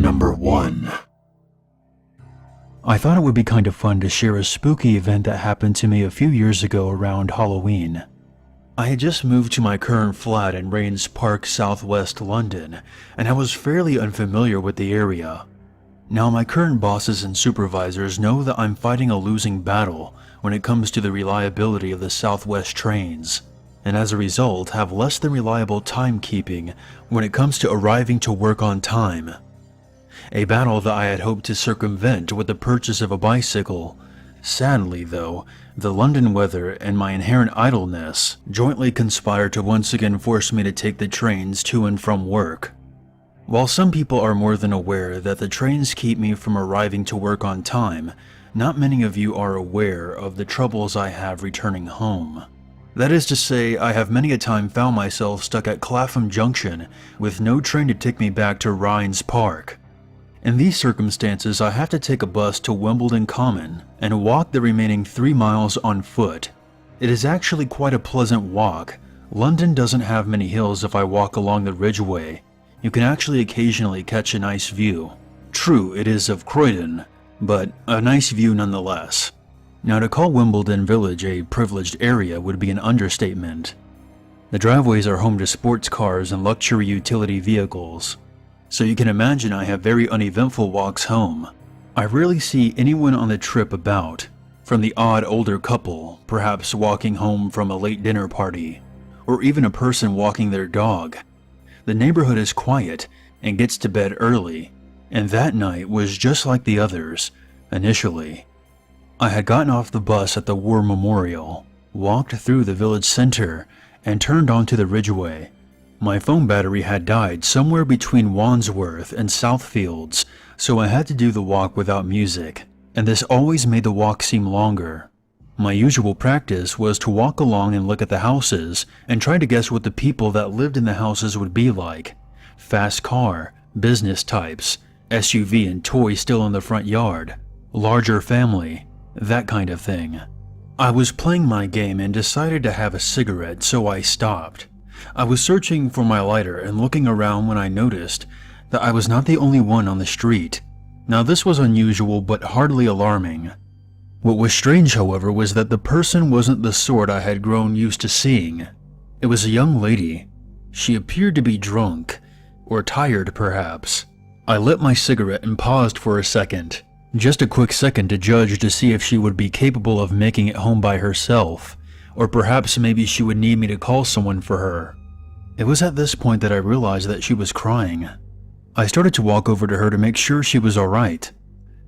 Number 1. I thought it would be kind of fun to share a spooky event that happened to me a few years ago around Halloween. I had just moved to my current flat in Rains Park, southwest London, and I was fairly unfamiliar with the area. Now my current bosses and supervisors know that I'm fighting a losing battle when it comes to the reliability of the southwest trains, and as a result have less than reliable timekeeping when it comes to arriving to work on time. A battle that I had hoped to circumvent with the purchase of a bicycle. Sadly though, the London weather and my inherent idleness jointly conspired to once again force me to take the trains to and from work. While some people are more than aware that the trains keep me from arriving to work on time, not many of you are aware of the troubles I have returning home. That is to say, I have many a time found myself stuck at Clapham Junction with no train to take me back to Rains Park. In these circumstances, I have to take a bus to Wimbledon Common and walk the remaining 3 miles on foot. It is actually quite a pleasant walk. London doesn't have many hills if I walk along the Ridgeway. You can actually occasionally catch a nice view. True, it is of Croydon, but a nice view nonetheless. Now, to call Wimbledon Village a privileged area would be an understatement. The driveways are home to sports cars and luxury utility vehicles. So you can imagine I have very uneventful walks home. I rarely see anyone on the trip about, from the odd older couple, perhaps walking home from a late dinner party, or even a person walking their dog. The neighborhood is quiet and gets to bed early, and that night was just like the others, initially. I had gotten off the bus at the War Memorial, walked through the village center, and turned onto the Ridgeway. My phone battery had died somewhere between Wandsworth and Southfields, so I had to do the walk without music, and this always made the walk seem longer. My usual practice was to walk along and look at the houses and try to guess what the people that lived in the houses would be like. Fast car, business types, SUV and toy still in the front yard, larger family, that kind of thing. I was playing my game and decided to have a cigarette, so I stopped. I was searching for my lighter and looking around when I noticed that I was not the only one on the street. Now this was unusual but hardly alarming. What was strange, however, was that the person wasn't the sort I had grown used to seeing. It was a young lady. She appeared to be drunk, or tired perhaps. I lit my cigarette and paused for a second, just a quick second to judge to see if she would be capable of making it home by herself, or perhaps maybe she would need me to call someone for her. It was at this point that I realized that she was crying. I started to walk over to her to make sure she was alright.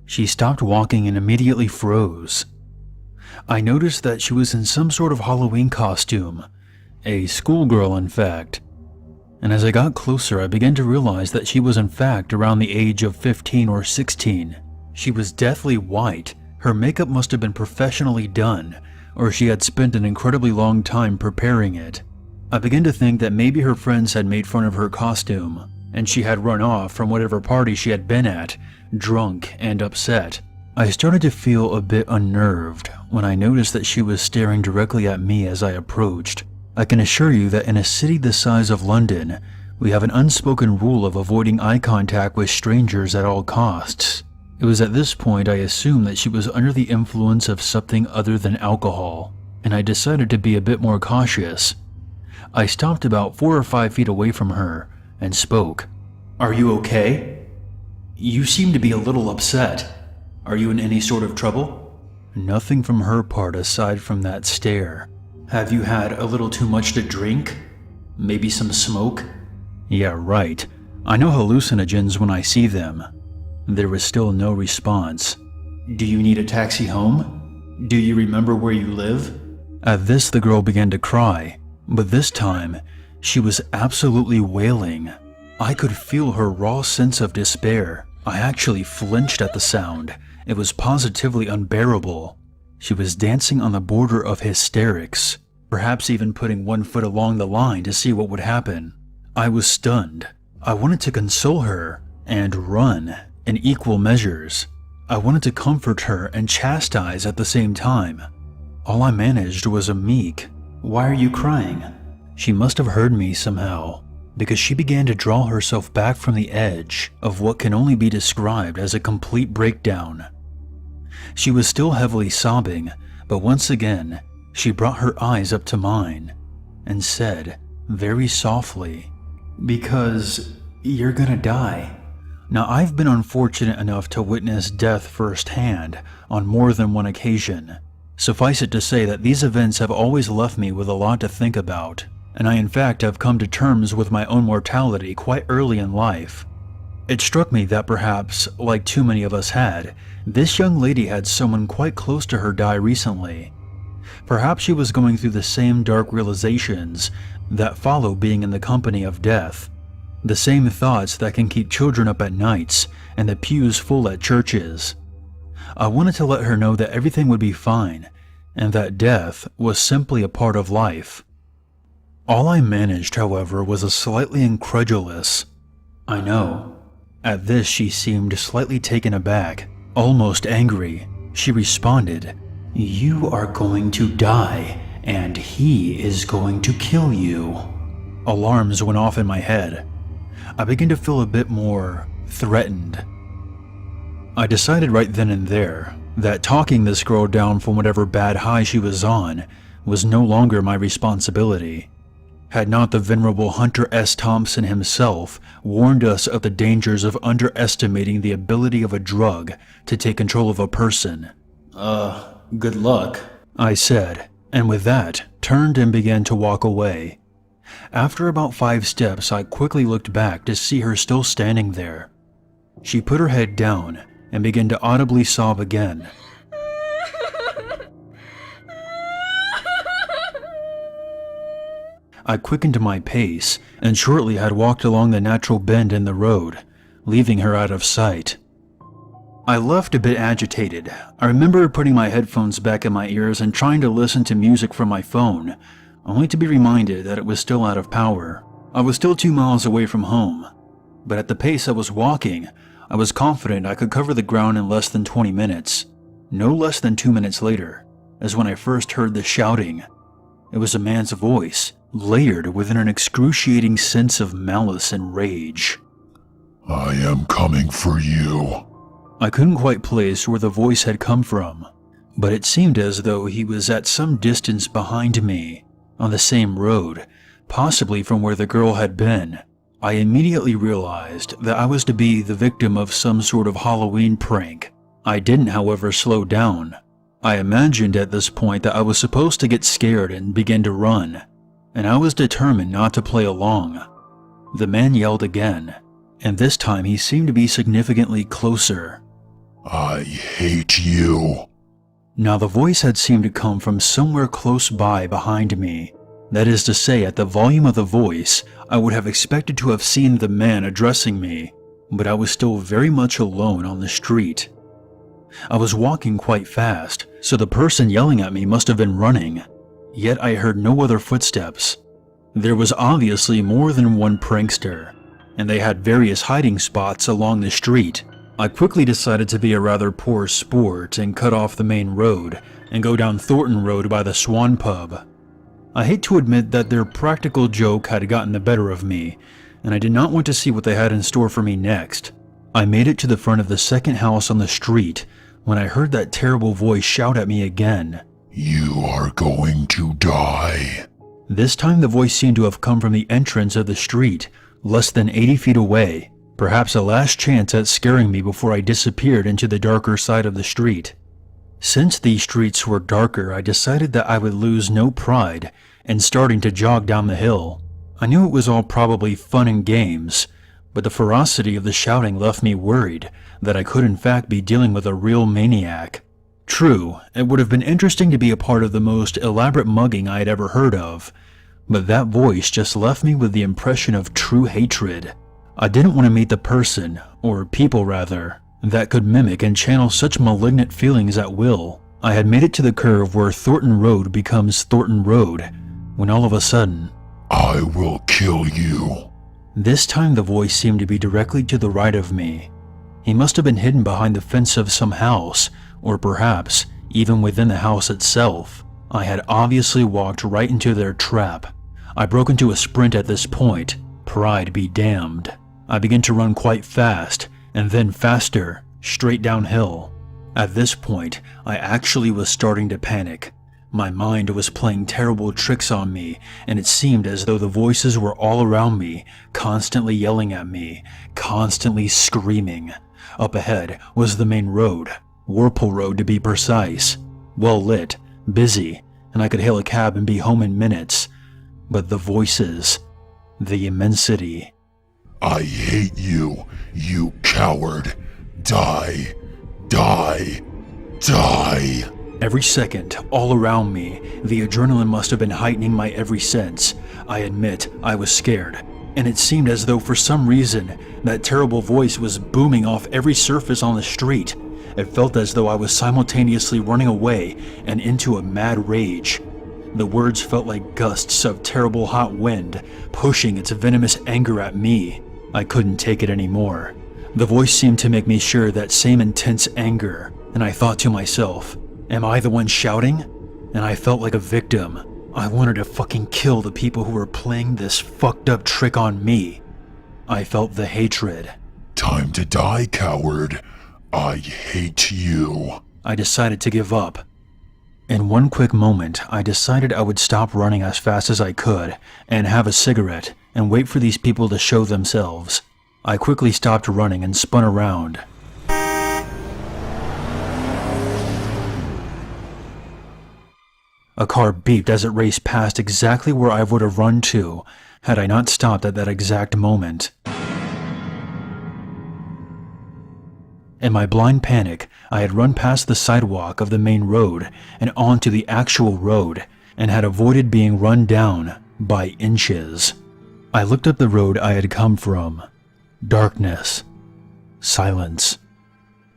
She stopped walking and immediately froze. I noticed that she was in some sort of Halloween costume, a schoolgirl in fact. And as I got closer, I began to realize that she was in fact around the age of 15 or 16. She was deathly white. Her makeup must have been professionally done, or she had spent an incredibly long time preparing it. I began to think that maybe her friends had made fun of her costume, and she had run off from whatever party she had been at, drunk and upset. I started to feel a bit unnerved when I noticed that she was staring directly at me as I approached. I can assure you that in a city the size of London, we have an unspoken rule of avoiding eye contact with strangers at all costs. It was at this point I assumed that she was under the influence of something other than alcohol, and I decided to be a bit more cautious. I stopped about 4 or 5 feet away from her and spoke. "Are you okay? You seem to be a little upset. Are you in any sort of trouble?" Nothing from her part aside from that stare. "Have you had a little too much to drink? Maybe some smoke?" "Yeah, right. I know hallucinogens when I see them." There was still no response. "Do you need a taxi home? Do you remember where you live?" At this, the girl began to cry, but this time, she was absolutely wailing. I could feel her raw sense of despair. I actually flinched at the sound. It was positively unbearable. She was dancing on the border of hysterics, perhaps even putting one foot along the line to see what would happen. I was stunned. I wanted to console her and run in equal measures. I wanted to comfort her and chastise at the same time. All I managed was a meek, "Why are you crying?" She must have heard me somehow. because she began to draw herself back from the edge of what can only be described as a complete breakdown. She was still heavily sobbing, but once again, she brought her eyes up to mine and said, very softly, "Because you're gonna die." Now, I've been unfortunate enough to witness death firsthand on more than one occasion. Suffice it to say that these events have always left me with a lot to think about, and I in fact have come to terms with my own mortality quite early in life. It struck me that perhaps, like too many of us had, this young lady had someone quite close to her die recently. Perhaps she was going through the same dark realizations that follow being in the company of death. The same thoughts that can keep children up at nights and the pews full at churches. I wanted to let her know that everything would be fine, and that death was simply a part of life. All I managed, however, was a slightly incredulous, "I know." At this, she seemed slightly taken aback, almost angry. She responded, "You are going to die, and he is going to kill you." Alarms went off in my head. I began to feel a bit more threatened. I decided right then and there that talking this girl down from whatever bad high she was on was no longer my responsibility. Had not the venerable Hunter S. Thompson himself warned us of the dangers of underestimating the ability of a drug to take control of a person? Good luck," I said, and with that, turned and began to walk away. After about 5 steps, I quickly looked back to see her still standing there. She put her head down and began to audibly sob again. I quickened my pace and shortly had walked along the natural bend in the road, leaving her out of sight. I left a bit agitated. I remember putting my headphones back in my ears and trying to listen to music from my phone, only to be reminded that it was still out of power. I was still 2 miles away from home, but at the pace I was walking, I was confident I could cover the ground in less than 20 minutes. No less than 2 minutes later, as when I first heard the shouting. It was a man's voice, layered with an excruciating sense of malice and rage. "I am coming for you." I couldn't quite place where the voice had come from, but it seemed as though he was at some distance behind me, on the same road, possibly from where the girl had been. I immediately realized that I was to be the victim of some sort of Halloween prank. I didn't, however, slow down. I imagined at this point that I was supposed to get scared and begin to run, and I was determined not to play along. The man yelled again, and this time he seemed to be significantly closer. "I hate you." Now the voice had seemed to come from somewhere close by behind me. That is to say, at the volume of the voice, I would have expected to have seen the man addressing me, but I was still very much alone on the street. I was walking quite fast, so the person yelling at me must have been running, yet I heard no other footsteps. There was obviously more than one prankster, and they had various hiding spots along the street. I quickly decided to be a rather poor sport and cut off the main road and go down Thornton Road by the Swan Pub. I hate to admit that their practical joke had gotten the better of me, and I did not want to see what they had in store for me next. I made it to the front of the second house on the street when I heard that terrible voice shout at me again. "You are going to die." This time the voice seemed to have come from the entrance of the street, less than 80 feet away, perhaps a last chance at scaring me before I disappeared into the darker side of the street. Since these streets were darker, I decided that I would lose no pride in starting to jog down the hill. I knew it was all probably fun and games, but the ferocity of the shouting left me worried that I could in fact be dealing with a real maniac. True, it would have been interesting to be a part of the most elaborate mugging I had ever heard of, but that voice just left me with the impression of true hatred. I didn't want to meet the person, or people rather, that could mimic and channel such malignant feelings at will. I had made it to the curve where Thornton Road becomes Thornton Road, when all of a sudden, "I will kill you." This time the voice seemed to be directly to the right of me. He must have been hidden behind the fence of some house, or perhaps even within the house itself. I had obviously walked right into their trap. I broke into a sprint at this point, Pride be damned. I began to run quite fast, and then faster, straight downhill. At this point, I actually was starting to panic. My mind was playing terrible tricks on me, and it seemed as though the voices were all around me, constantly yelling at me, constantly screaming. Up ahead was the main road, Whirlpool Road to be precise. Well lit, busy, and I could hail a cab and be home in minutes. But the voices, the immensity. I hate you, you coward. Die, die, die. Every second, all around me, the adrenaline must have been heightening my every sense. I admit, I was scared, and it seemed as though for some reason, that terrible voice was booming off every surface on the street. It felt as though I was simultaneously running away and into a mad rage. The words felt like gusts of terrible hot wind, pushing its venomous anger at me. I couldn't take it anymore. The voice seemed to make me share that same intense anger, and I thought to myself, am I the one shouting? And I felt like a victim. I wanted to fucking kill the people who were playing this fucked up trick on me. I felt the hatred. Time to die, coward. I hate you. I decided to give up. In one quick moment, I decided I would stop running as fast as I could and have a cigarette and wait for these people to show themselves. I quickly stopped running and spun around. A car beeped as it raced past exactly where I would have run to had I not stopped at that exact moment. In my blind panic, I had run past the sidewalk of the main road and onto the actual road and had avoided being run down by inches. I looked up the road I had come from. Darkness. Silence.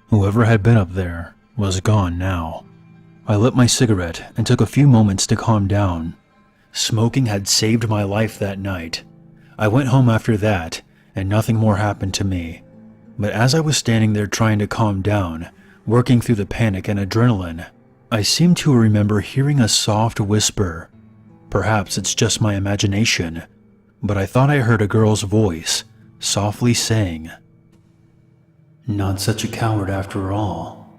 Whoever had been up there was gone now. I lit my cigarette and took a few moments to calm down. Smoking had saved my life that night. I went home after that, and nothing more happened to me. But as I was standing there trying to calm down, working through the panic and adrenaline, I seemed to remember hearing a soft whisper. Perhaps it's just my imagination, but I thought I heard a girl's voice, softly saying, "Not such a coward after all."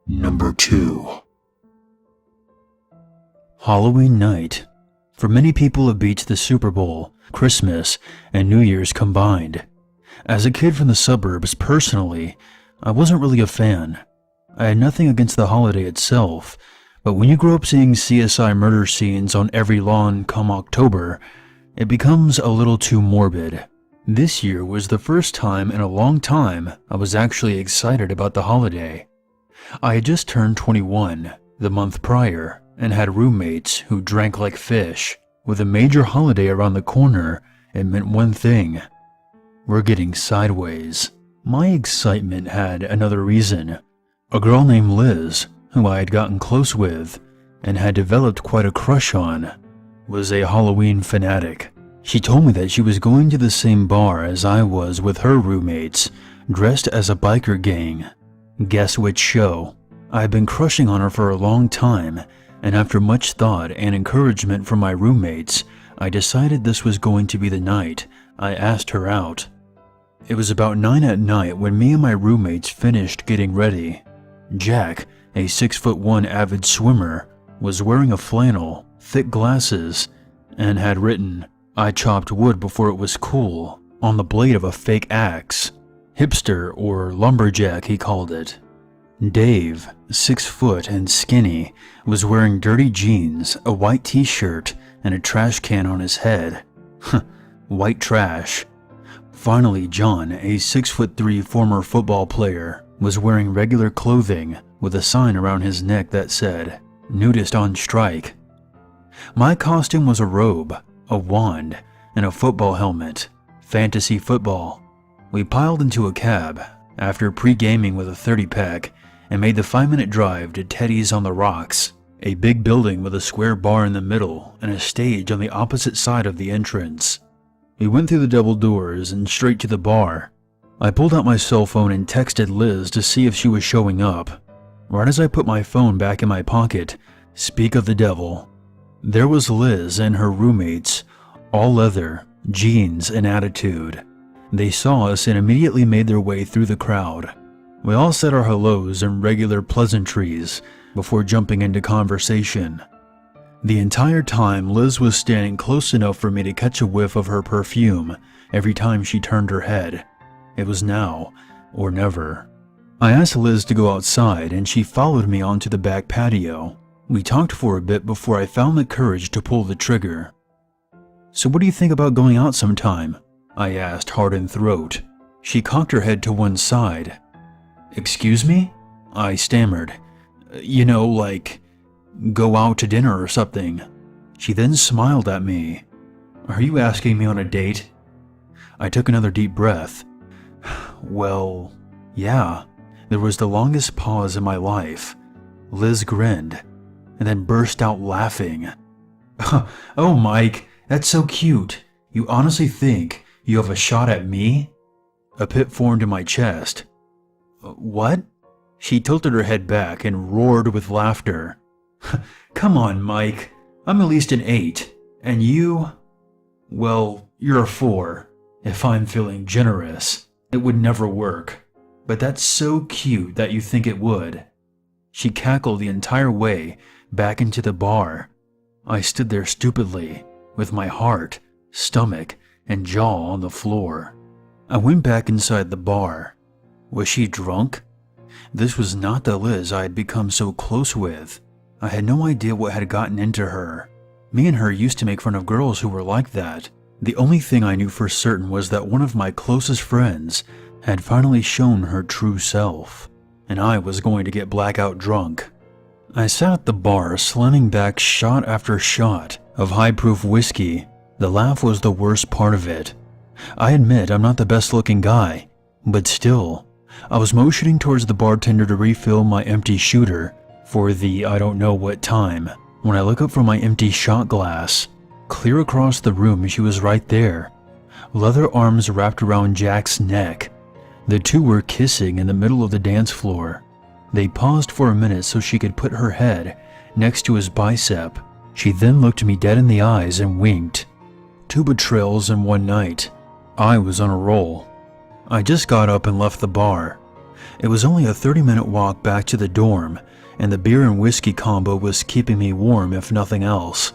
Number 2. Halloween night. For many people it beats the Super Bowl, Christmas, and New Year's combined. As a kid from the suburbs, personally, I wasn't really a fan. I had nothing against the holiday itself, but when you grow up seeing CSI murder scenes on every lawn come October, it becomes a little too morbid. This year was the first time in a long time I was actually excited about the holiday. I had just turned 21 the month prior and had roommates who drank like fish. With a major holiday around the corner, it meant one thing: we're getting sideways. My excitement had another reason. A girl named Liz, who I had gotten close with and had developed quite a crush on, was a Halloween fanatic. She told me that she was going to the same bar as I was with her roommates, dressed as a biker gang. Guess which show? I had been crushing on her for a long time, and after much thought and encouragement from my roommates, I decided this was going to be the night I asked her out. It was about 9 at night when me and my roommates finished getting ready. Jack, a 6'1" avid swimmer, was wearing a flannel, thick glasses, and had written, "I chopped wood before it was cool," on the blade of a fake axe. Hipster or lumberjack, he called it. Dave, 6 foot and skinny, was wearing dirty jeans, a white t-shirt, and a trash can on his head. White trash. Finally, John, a 6'3" former football player, was wearing regular clothing with a sign around his neck that said, "Nudist on strike." My costume was a robe, a wand, and a football helmet. Fantasy football. We piled into a cab after pre-gaming with a 30-pack and made the 5-minute drive to Teddy's on the Rocks, a big building with a square bar in the middle and a stage on the opposite side of the entrance. We went through the double doors and straight to the bar. I pulled out my cell phone and texted Liz to see if she was showing up. Right as I put my phone back in my pocket, speak of the devil, There was Liz and her roommates, all leather, jeans, and attitude. They saw us and immediately made their way through the crowd. We all said our hellos and regular pleasantries before jumping into conversation. The entire time, Liz was standing close enough for me to catch a whiff of her perfume every time she turned her head. It was now or never. I asked Liz to go outside and she followed me onto the back patio. We talked for a bit before I found the courage to pull the trigger. "So what do you think about going out sometime?" I asked, heart in throat. She cocked her head to one side. "Excuse me?" I stammered. "You know, like, go out to dinner or something." She then smiled at me. "Are you asking me on a date?" I took another deep breath. "Well, yeah." There was the longest pause in my life. Liz grinned, and then burst out laughing. "Oh, Mike, that's so cute. You honestly think you have a shot at me?" A pit formed in my chest. "What?" She tilted her head back and roared with laughter. "Come on, Mike. I'm at least an 8. And you? Well, you're a 4. If I'm feeling generous, it would never work. But that's so cute that you think it would." She cackled the entire way back into the bar. I stood there stupidly, with my heart, stomach, and jaw on the floor. I went back inside the bar. Was she drunk? This was not the Liz I had become so close with. I had no idea what had gotten into her. Me and her used to make fun of girls who were like that. The only thing I knew for certain was that one of my closest friends had finally shown her true self, and I was going to get blackout drunk. I sat at the bar slamming back shot after shot of high-proof whiskey. The laugh was the worst part of it. I admit I'm not the best-looking guy, but still, I was motioning towards the bartender to refill my empty shooter for the I don't know what time, when I look up from my empty shot glass. Clear across the room, she was right there, leather arms wrapped around Jack's neck. The two were kissing in the middle of the dance floor. They paused for a minute so she could put her head next to his bicep. She then looked me dead in the eyes and winked. 2 betrayals in one night. I was on a roll. I just got up and left the bar. It was only a 30-minute walk back to the dorm, and the beer and whiskey combo was keeping me warm if nothing else.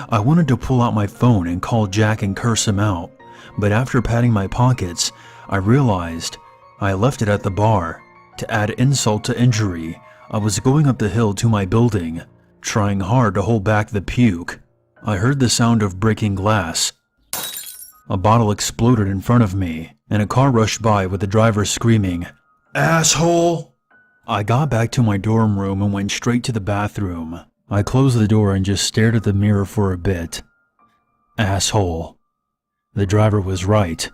I wanted to pull out my phone and call Jack and curse him out, but after patting my pockets, I realized I left it at the bar. To add insult to injury, I was going up the hill to my building, trying hard to hold back the puke. I heard the sound of breaking glass. A bottle exploded in front of me, and a car rushed by with the driver screaming, "Asshole!" I got back to my dorm room and went straight to the bathroom. I closed the door and just stared at the mirror for a bit. Asshole. The driver was right.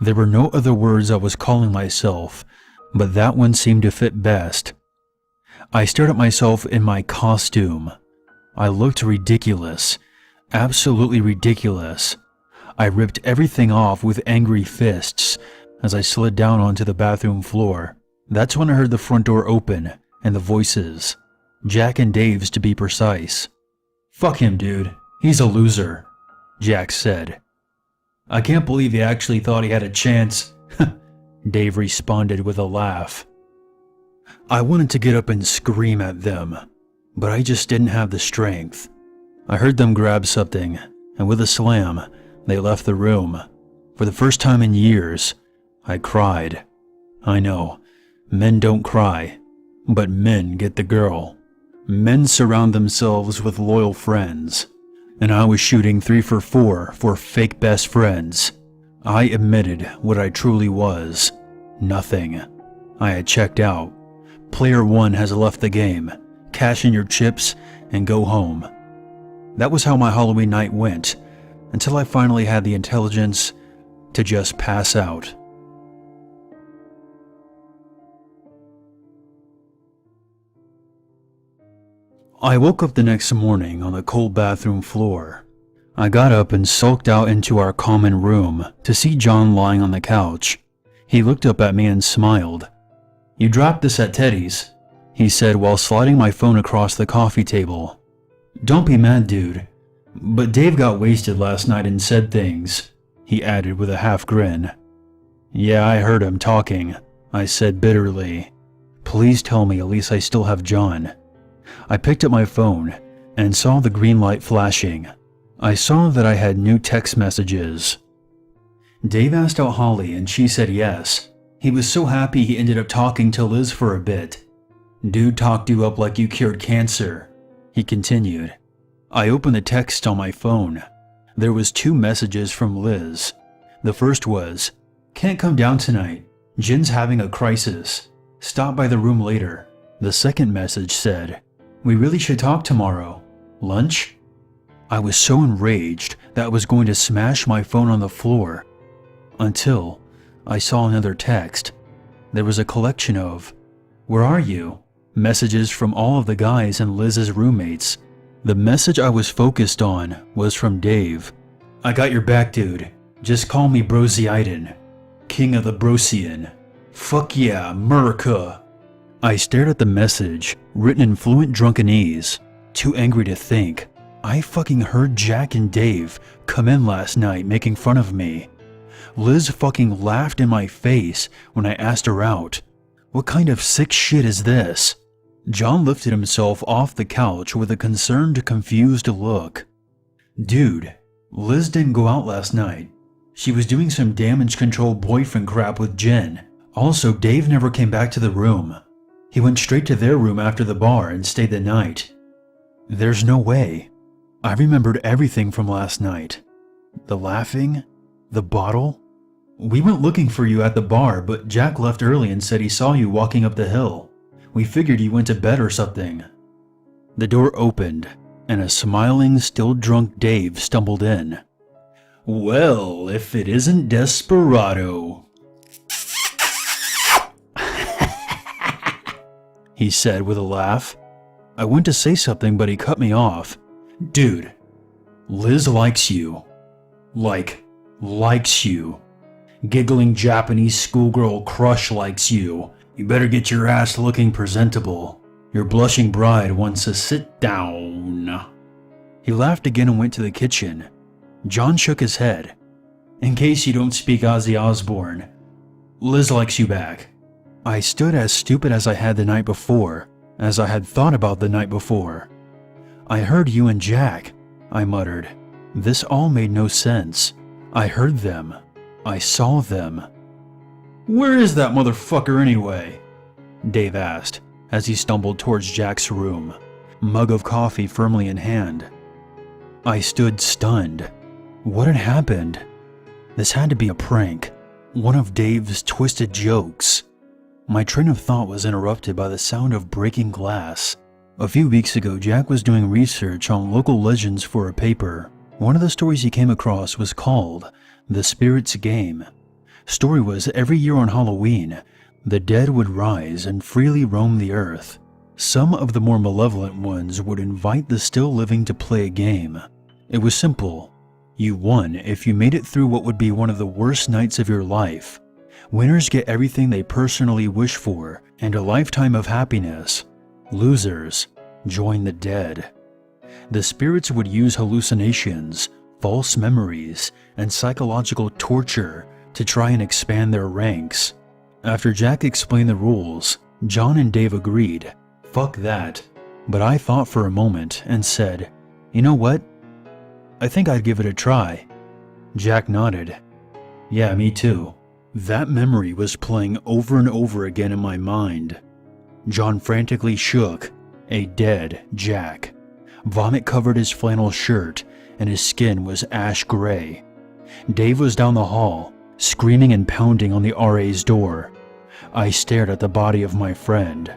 There were no other words I was calling myself, but that one seemed to fit best. I stared at myself in my costume. I looked ridiculous, absolutely ridiculous. I ripped everything off with angry fists as I slid down onto the bathroom floor. That's when I heard the front door open and the voices. Jack and Dave's, to be precise. "Fuck him, dude. He's a loser," Jack said. "I can't believe he actually thought he had a chance," Dave responded with a laugh. I wanted to get up and scream at them, but I just didn't have the strength. I heard them grab something, and with a slam, they left the room. For the first time in years, I cried. I know, men don't cry, but men get the girl. Men surround themselves with loyal friends, and I was shooting 3 for 4 for fake best friends. I admitted what I truly was. Nothing. I had checked out. Player 1 has left the game. Cash in your chips and go home. That was how my Halloween night went, until I finally had the intelligence to just pass out. I woke up the next morning on the cold bathroom floor. I got up and sulked out into our common room to see John lying on the couch. He looked up at me and smiled. "You dropped this at Teddy's," he said while sliding my phone across the coffee table. Don't be mad, dude. But Dave got wasted last night and said things, he added with a half grin. Yeah, I heard him talking, I said bitterly. Please tell me at least I still have John. I picked up my phone and saw the green light flashing. I saw that I had new text messages. Dave asked out Holly and she said yes. He was so happy he ended up talking to Liz for a bit. Dude talked you up like you cured cancer, he continued. I opened the text on my phone. There was 2 messages from Liz. The first was, can't come down tonight. Jen's having a crisis. Stop by the room later. The second message said, we really should talk tomorrow. Lunch? I was so enraged that I was going to smash my phone on the floor. Until I saw another text. There was a collection of, where are you? Messages from all of the guys and Liz's roommates. The message I was focused on was from Dave. I got your back, dude. Just call me Brosiiden. King of the Brosian. Fuck yeah, America. I stared at the message, written in fluent drunkenese, too angry to think. I fucking heard Jack and Dave come in last night making fun of me. Liz fucking laughed in my face when I asked her out. What kind of sick shit is this? John lifted himself off the couch with a concerned, confused look. Dude, Liz didn't go out last night. She was doing some damage control boyfriend crap with Jen. Also, Dave never came back to the room. He went straight to their room after the bar and stayed the night. There's no way. I remembered everything from last night. The laughing, the bottle. We went looking for you at the bar, but Jack left early and said he saw you walking up the hill. We figured you went to bed or something. The door opened, and a smiling, still drunk Dave stumbled in. Well, if it isn't Desperado, he said with a laugh. I went to say something, but he cut me off. Dude, Liz likes you. Likes you. Giggling Japanese schoolgirl crush likes you. You better get your ass looking presentable. Your blushing bride wants to sit down. He laughed again and went to the kitchen. John shook his head. In case you don't speak Ozzy Osbourne, Liz likes you back. I stood as stupid as I had the night before, as I had thought about the night before. I heard you and Jack, I muttered. This all made no sense. I heard them. I saw them. Where is that motherfucker anyway? Dave asked, as he stumbled towards Jack's room, mug of coffee firmly in hand. I stood stunned. What had happened? This had to be a prank, one of Dave's twisted jokes. My train of thought was interrupted by the sound of breaking glass. A few weeks ago, Jack was doing research on local legends for a paper. One of the stories he came across was called The Spirit's Game. Story was every year on Halloween, the dead would rise and freely roam the earth. Some of the more malevolent ones would invite the still living to play a game. It was simple. You won if you made it through what would be one of the worst nights of your life. Winners get everything they personally wish for and a lifetime of happiness. Losers join the dead. The spirits would use hallucinations, false memories, and psychological torture to try and expand their ranks. After Jack explained the rules, John and Dave agreed. Fuck that. But I thought for a moment and said, you know what? I think I'd give it a try. Jack nodded. Yeah, me too. That memory was playing over and over again in my mind. John frantically shook, a dead Jack. Vomit covered his flannel shirt, and his skin was ash gray. Dave was down the hall, screaming and pounding on the RA's door. I stared at the body of my friend.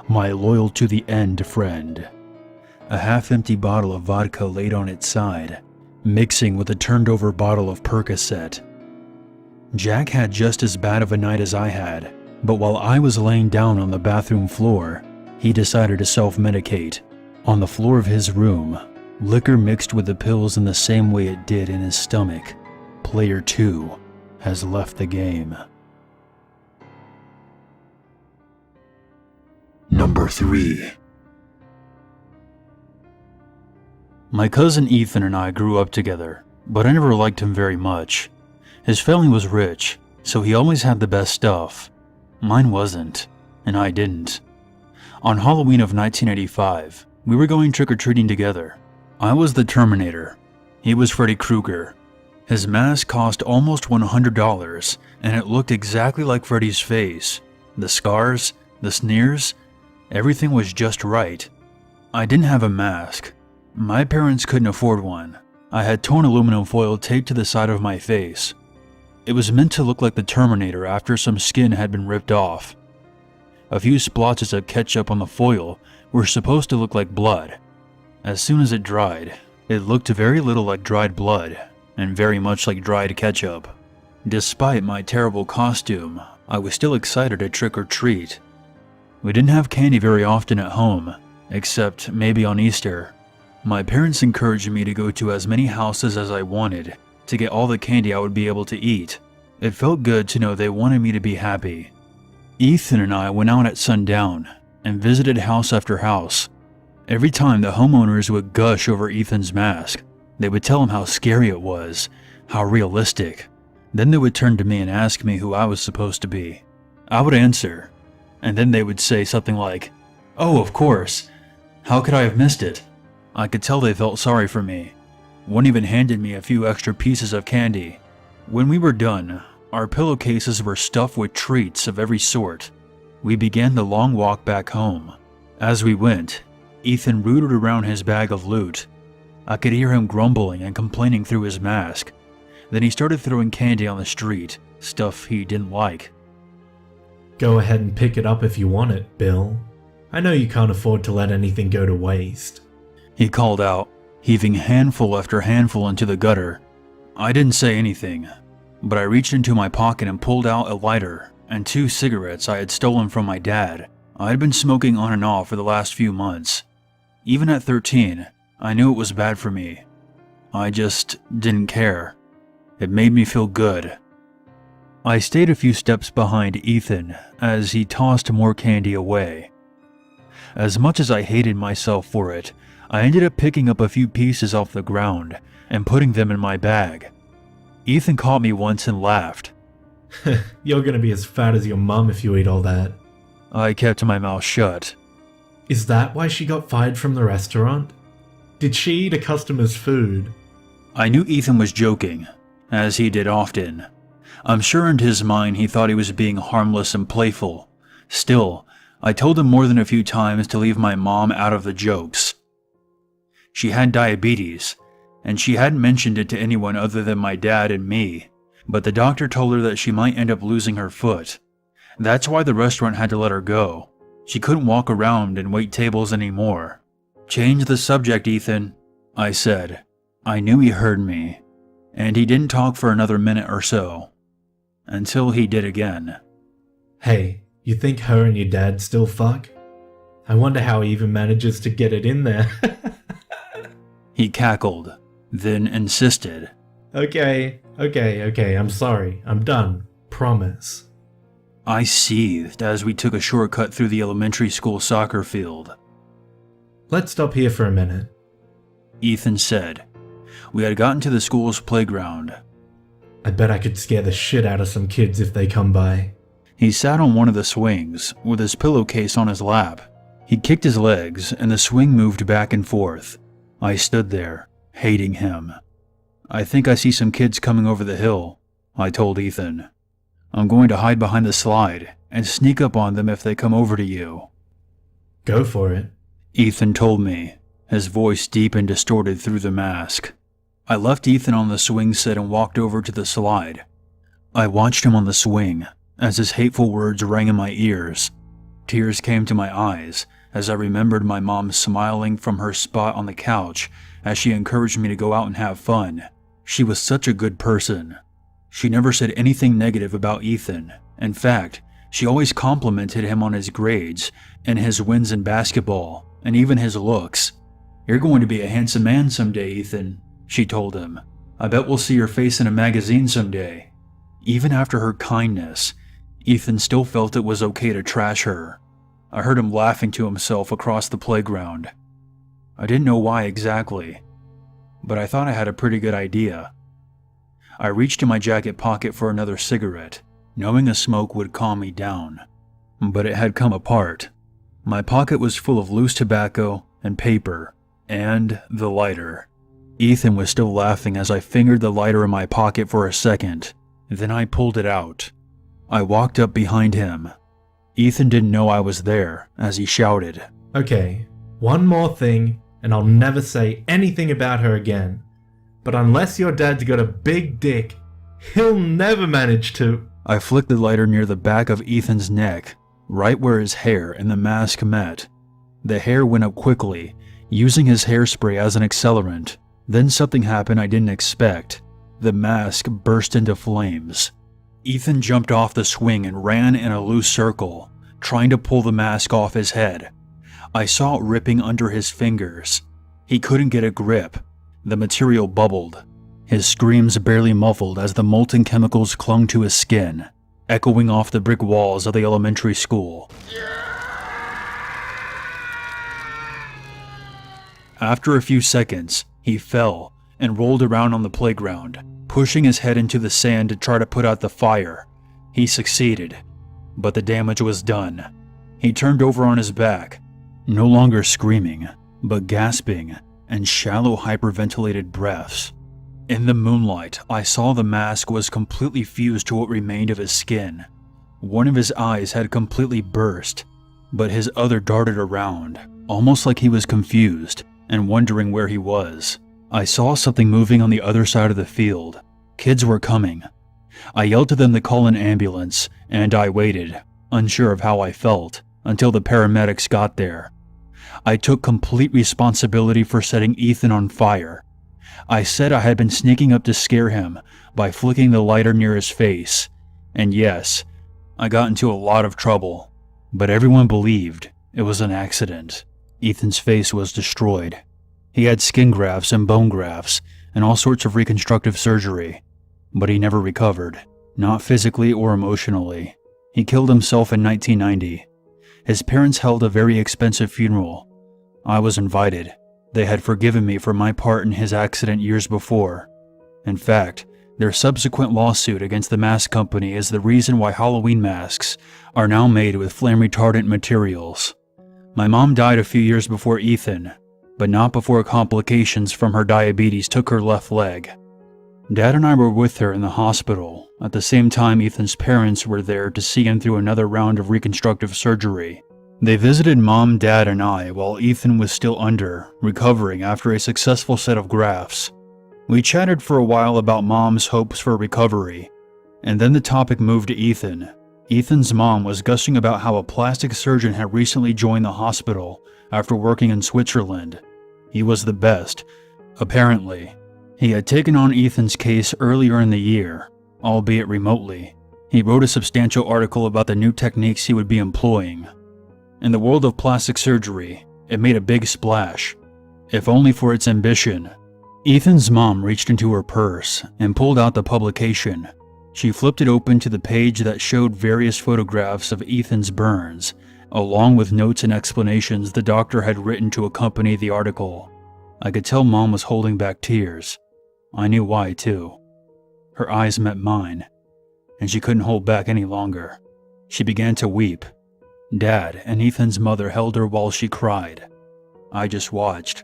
My loyal to the end friend. A half-empty bottle of vodka laid on its side, mixing with a turned-over bottle of Percocet. Jack had just as bad of a night as I had, but while I was laying down on the bathroom floor, he decided to self-medicate. On the floor of his room, liquor mixed with the pills in the same way it did in his stomach. Player 2 has left the game. Number 3. My cousin Ethan and I grew up together, but I never liked him very much. His family was rich, so he always had the best stuff. Mine wasn't, and I didn't. On Halloween of 1985, we were going trick-or-treating together. I was the Terminator. He was Freddy Krueger. His mask cost almost $100, and it looked exactly like Freddy's face. The scars, the sneers, everything was just right. I didn't have a mask. My parents couldn't afford one. I had torn aluminum foil taped to the side of my face. It was meant to look like the Terminator after some skin had been ripped off. A few splotches of ketchup on the foil were supposed to look like blood. As soon as it dried, it looked very little like dried blood, and very much like dried ketchup. Despite my terrible costume, I was still excited to trick or treat. We didn't have candy very often at home, except maybe on Easter. My parents encouraged me to go to as many houses as I wanted to get all the candy I would be able to eat. It felt good to know they wanted me to be happy. Ethan and I went out at sundown and visited house after house. Every time the homeowners would gush over Ethan's mask, they would tell him how scary it was, how realistic. Then they would turn to me and ask me who I was supposed to be. I would answer, and then they would say something like, "Oh, of course. How could I have missed it?" I could tell they felt sorry for me. One even handed me a few extra pieces of candy. When we were done, our pillowcases were stuffed with treats of every sort. We began the long walk back home. As we went, Ethan rooted around his bag of loot. I could hear him grumbling and complaining through his mask. Then he started throwing candy on the street, stuff he didn't like. Go ahead and pick it up if you want it, Bill. I know you can't afford to let anything go to waste. He called out, heaving handful after handful into the gutter. I didn't say anything, but I reached into my pocket and pulled out a lighter and 2 cigarettes I had stolen from my dad. I had been smoking on and off for the last few months. Even at 13, I knew it was bad for me. I just didn't care. It made me feel good. I stayed a few steps behind Ethan as he tossed more candy away. As much as I hated myself for it, I ended up picking up a few pieces off the ground and putting them in my bag. Ethan caught me once and laughed. You're gonna be as fat as your mum if you eat all that. I kept my mouth shut. Is that why she got fired from the restaurant? Did she eat a customer's food? I knew Ethan was joking, as he did often. I'm sure in his mind he thought he was being harmless and playful. Still, I told him more than a few times to leave my mom out of the jokes. She had diabetes, and she hadn't mentioned it to anyone other than my dad and me, but the doctor told her that she might end up losing her foot. That's why the restaurant had to let her go. She couldn't walk around and wait tables anymore. "Change the subject, Ethan," I said. I knew he heard me, and he didn't talk for another minute or so, until he did again. Hey, you think her and your dad still fuck? I wonder how he even manages to get it in there. He cackled, then insisted. Okay, I'm sorry. I'm done. Promise. I seethed as we took a shortcut through the elementary school soccer field. Let's stop here for a minute. Ethan said. We had gotten to the school's playground. I bet I could scare the shit out of some kids if they come by. He sat on one of the swings, with his pillowcase on his lap. He kicked his legs, and the swing moved back and forth. I stood there, hating him. "I think I see some kids coming over the hill," I told Ethan. "I'm going to hide behind the slide and sneak up on them if they come over to you." Go for it, Ethan told me, his voice deep and distorted through the mask. I left Ethan on the swing set and walked over to the slide. I watched him on the swing as his hateful words rang in my ears. Tears came to my eyes as I remembered my mom smiling from her spot on the couch as she encouraged me to go out and have fun. She was such a good person. She never said anything negative about Ethan. In fact, she always complimented him on his grades and his wins in basketball, and even his looks. "You're going to be a handsome man someday, Ethan," she told him. "I bet we'll see your face in a magazine someday." Even after her kindness, Ethan still felt it was okay to trash her. I heard him laughing to himself across the playground. I didn't know why exactly. but I thought I had a pretty good idea. I reached in my jacket pocket for another cigarette, knowing a smoke would calm me down. But it had come apart. My pocket was full of loose tobacco and paper, and the lighter. Ethan was still laughing as I fingered the lighter in my pocket for a second. Then I pulled it out. I walked up behind him. Ethan didn't know I was there as he shouted, Okay, one more thing, and I'll never say anything about her again. But unless your dad's got a big dick, he'll never manage to. I flicked the lighter near the back of Ethan's neck, right where his hair and the mask met. The hair went up quickly, using his hairspray as an accelerant. Then something happened I didn't expect. The mask burst into flames. Ethan jumped off the swing and ran in a loose circle, trying to pull the mask off his head. I saw it ripping under his fingers. He couldn't get a grip. The material bubbled. His screams barely muffled as the molten chemicals clung to his skin, echoing off the brick walls of the elementary school. After a few seconds, he fell and rolled around on the playground, pushing his head into the sand to try to put out the fire. He succeeded, but the damage was done. He turned over on his back, no longer screaming, but gasping and shallow hyperventilated breaths. In the moonlight, I saw the mask was completely fused to what remained of his skin. One of his eyes had completely burst, but his other darted around, almost like he was confused and wondering where he was. I saw something moving on the other side of the field. Kids were coming. I yelled to them to call an ambulance, and I waited, unsure of how I felt, until the paramedics got there. I took complete responsibility for setting Ethan on fire. I said I had been sneaking up to scare him by flicking the lighter near his face. And yes, I got into a lot of trouble, but everyone believed it was an accident. Ethan's face was destroyed. He had skin grafts and bone grafts and all sorts of reconstructive surgery, but he never recovered, not physically or emotionally. He killed himself in 1990. His parents held a very expensive funeral. I was invited. They had forgiven me for my part in his accident years before. In fact, their subsequent lawsuit against the mask company is the reason why Halloween masks are now made with flame retardant materials. My mom died a few years before Ethan, but not before complications from her diabetes took her left leg. Dad and I were with her in the hospital. At the same time, Ethan's parents were there to see him through another round of reconstructive surgery. They visited Mom, Dad, and I while Ethan was still recovering after a successful set of grafts. We chatted for a while about Mom's hopes for recovery, and then the topic moved to Ethan. Ethan's mom was gushing about how a plastic surgeon had recently joined the hospital after working in Switzerland. He was the best, apparently. He had taken on Ethan's case earlier in the year, albeit remotely. He wrote a substantial article about the new techniques he would be employing. In the world of plastic surgery, it made a big splash, if only for its ambition. Ethan's mom reached into her purse and pulled out the publication. She flipped it open to the page that showed various photographs of Ethan's burns, along with notes and explanations the doctor had written to accompany the article. I could tell Mom was holding back tears. I knew why, too. Her eyes met mine, and she couldn't hold back any longer. She began to weep. Dad and Ethan's mother held her while she cried. I just watched.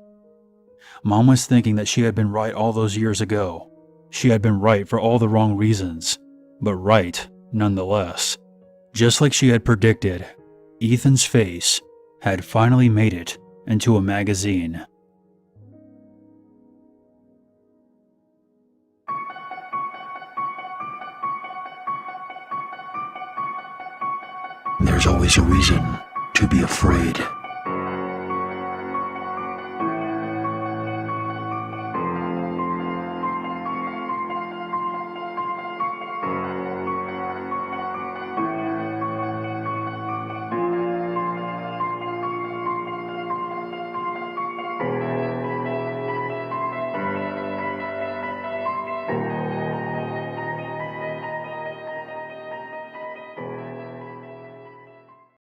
Mom was thinking that she had been right all those years ago. She had been right for all the wrong reasons, but right nonetheless. Just like she had predicted, Ethan's face had finally made it into a magazine. There's always a reason to be afraid.